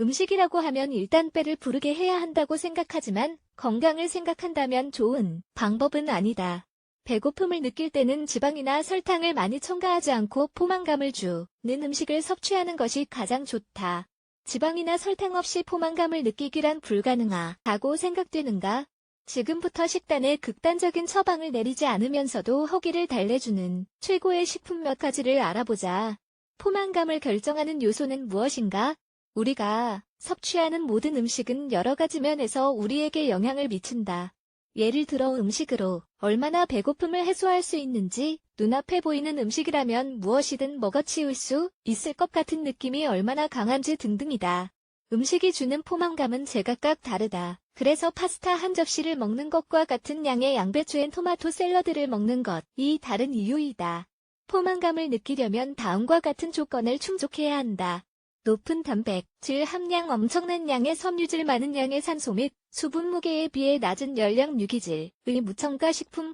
음식이라고 하면 일단 배를 부르게 해야 한다고 생각하지만 건강을 생각한다면 좋은 방법은 아니다. 배고픔을 느낄 때는 지방이나 설탕을 많이 첨가하지 않고 포만감을 주는 음식을 섭취하는 것이 가장 좋다. 지방이나 설탕 없이 포만감을 느끼기란 불가능하다고 생각되는가? 지금부터 식단에 극단적인 처방을 내리지 않으면서도 허기를 달래주는 최고의 식품 몇 가지를 알아보자. 포만감을 결정하는 요소는 무엇인가? 우리가 섭취하는 모든 음식은 여러 가지 면에서 우리에게 영향을 미친다. 예를 들어 음식으로 얼마나 배고픔을 해소할 수 있는지, 눈앞에 보이는 음식이라면 무엇이든 먹어치울 수 있을 것 같은 느낌이 얼마나 강한지 등등이다. 음식이 주는 포만감은 제각각 다르다. 그래서 파스타 한 접시를 먹는 것과 같은 양의 양배추 앤 토마토 샐러드를 먹는 것이 다른 이유이다. 포만감을 느끼려면 다음과 같은 조건을 충족해야 한다. 높은 단백질 함량, 엄청난 양의 섬유질, 많은 양의 산소 및 수분, 무게에 비해 낮은 열량, 유기질의 무첨가 식품.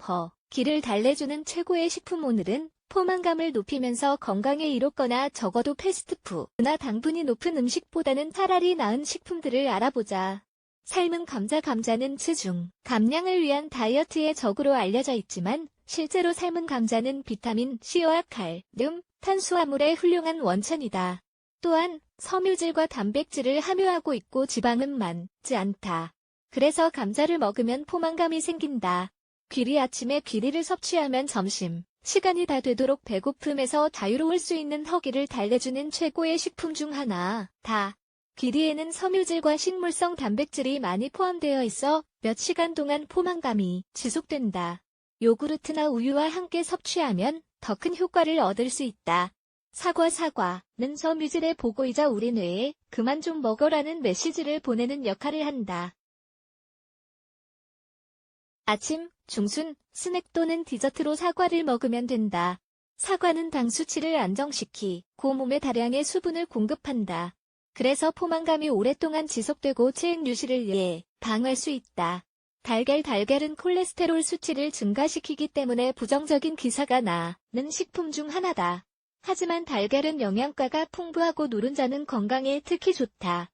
기를 달래주는 최고의 식품. 오늘은 포만감을 높이면서 건강에 이롭거나 적어도 패스트푸드나 당분이 높은 음식보다는 차라리 나은 식품들을 알아보자. 삶은 감자. 감자는 체중 감량을 위한 다이어트의 적으로 알려져 있지만 실제로 삶은 감자는 비타민 C와 칼륨, 탄수화물의 훌륭한 원천이다. 또한 섬유질과 단백질을 함유하고 있고 지방은 많지 않다. 그래서 감자를 먹으면 포만감이 생긴다. 귀리. 아침에 귀리를 섭취하면 점심 시간이 다 되도록 배고픔에서 자유로울 수 있는 허기를 달래주는 최고의 식품 중 하나다. 귀리에는 섬유질과 식물성 단백질이 많이 포함되어 있어 몇 시간 동안 포만감이 지속된다. 요구르트나 우유와 함께 섭취하면 더 큰 효과를 얻을 수 있다. 사과. 사과는 섬유질의 보고이자 우리 뇌에 그만 좀 먹어라는 메시지를 보내는 역할을 한다. 아침, 중순, 스낵 또는 디저트로 사과를 먹으면 된다. 사과는 당 수치를 안정시키고 몸에 다량의 수분을 공급한다. 그래서 포만감이 오랫동안 지속되고 체액 유실을 예방할 수 있다. 달걀은 콜레스테롤 수치를 증가시키기 때문에 부정적인 기사가 나는 식품 중 하나다. 하지만 달걀은 영양가가 풍부하고 노른자는 건강에 특히 좋다.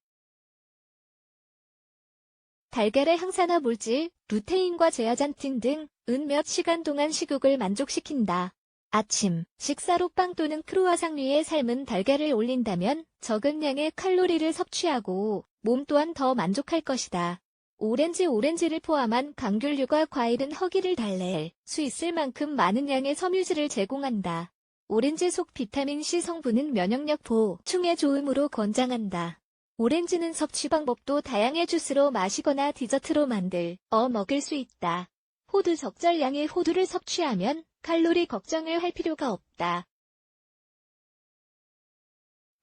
달걀의 항산화 물질, 루테인과 제아잔틴 등은 몇 시간 동안 식욕을 만족시킨다. 아침 식사로 빵 또는 크루아상 위에 삶은 달걀을 올린다면 적은 양의 칼로리를 섭취하고 몸 또한 더 만족할 것이다. 오렌지를 포함한 감귤류가 과일은 허기를 달랠 수 있을 만큼 많은 양의 섬유질을 제공한다. 오렌지 속 비타민C 성분은 면역력 보충에 좋으므로 권장한다. 오렌지는 섭취 방법도 다양해. 주스로 마시거나 디저트로 먹을 수 있다. 호두. 적절량의 호두를 섭취하면 칼로리 걱정을 할 필요가 없다.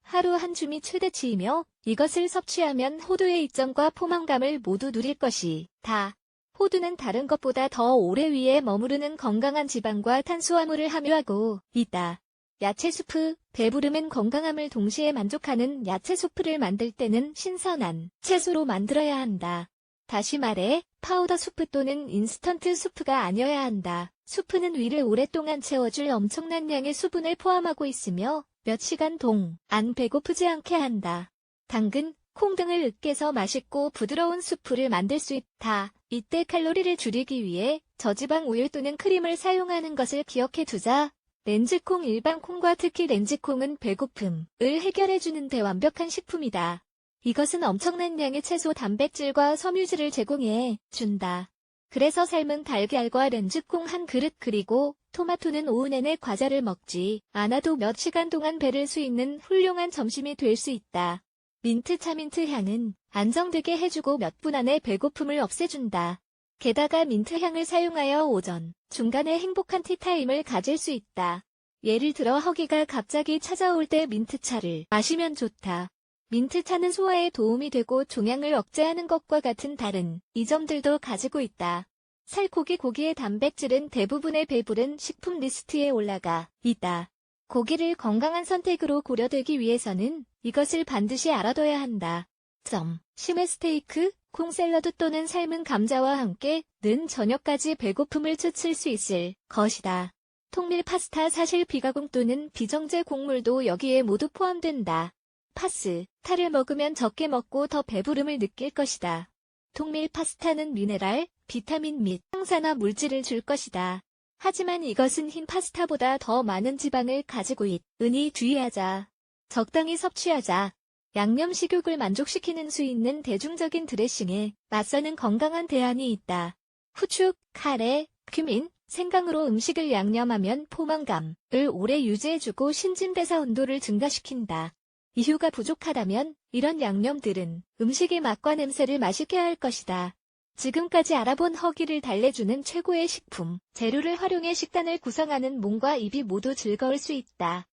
하루 한 줌이 최대치이며 이것을 섭취하면 호두의 이점과 포만감을 모두 누릴 것이다. 호두는 다른 것보다 더 오래 위에 머무르는 건강한 지방과 탄수화물을 함유하고 있다. 야채 수프. 배부름은 건강함을 동시에 만족하는 야채 수프를 만들 때는 신선한 채소로 만들어야 한다. 다시 말해 파우더 수프 또는 인스턴트 수프가 아니어야 한다. 수프는 위를 오랫동안 채워줄 엄청난 양의 수분을 포함하고 있으며 몇 시간 동안 배고프지 않게 한다. 당근, 콩 등을 으깨서 맛있고 부드러운 수프를 만들 수 있다. 이때 칼로리를 줄이기 위해 저지방 우유 또는 크림을 사용하는 것을 기억해 두자. 렌즈콩. 일반 콩과 특히 렌즈콩은 배고픔을 해결해주는 데 완벽한 식품이다. 이것은 엄청난 양의 채소 단백질과 섬유질을 제공해 준다. 그래서 삶은 달걀과 렌즈콩 한 그릇 그리고 토마토는 오후 내내 과자를 먹지 않아도 몇 시간 동안 배를 수 있는 훌륭한 점심이 될 수 있다. 민트차. 민트 향은 안정되게 해주고 몇 분 안에 배고픔을 없애준다. 게다가 민트 향을 사용하여 오전, 중간에 행복한 티타임을 가질 수 있다. 예를 들어 허기가 갑자기 찾아올 때 민트차를 마시면 좋다. 민트차는 소화에 도움이 되고 종양을 억제하는 것과 같은 다른 이점들도 가지고 있다. 살코기. 고기의 단백질은 대부분의 배부른 식품 리스트에 올라가 있다. 고기를 건강한 선택으로 고려되기 위해서는 이것을 반드시 알아둬야 한다. 심의 스테이크, 콩 샐러드 또는 삶은 감자와 함께 는 저녁까지 배고픔을 추칠 수 있을 것이다. 통밀 파스타. 사실 비가공 또는 비정제 곡물도 여기에 모두 포함된다. 파스타를 먹으면 적게 먹고 더 배부름을 느낄 것이다. 통밀 파스타는 미네랄, 비타민 및 항산화 물질을 줄 것이다. 하지만 이것은 흰 파스타보다 더 많은 지방을 가지고 있으니 주의하자. 적당히 섭취하자. 양념 식욕을 만족시키는 수 있는 대중적인 드레싱에 맞서는 건강한 대안이 있다. 후추, 카레, 큐민, 생강으로 음식을 양념하면 포만감을 오래 유지해주고 신진대사 온도를 증가시킨다. 이유가 부족하다면 이런 양념들은 음식의 맛과 냄새를 맛있게 할 것이다. 지금까지 알아본 허기를 달래주는 최고의 식품, 재료를 활용해 식단을 구성하는 몸과 입이 모두 즐거울 수 있다.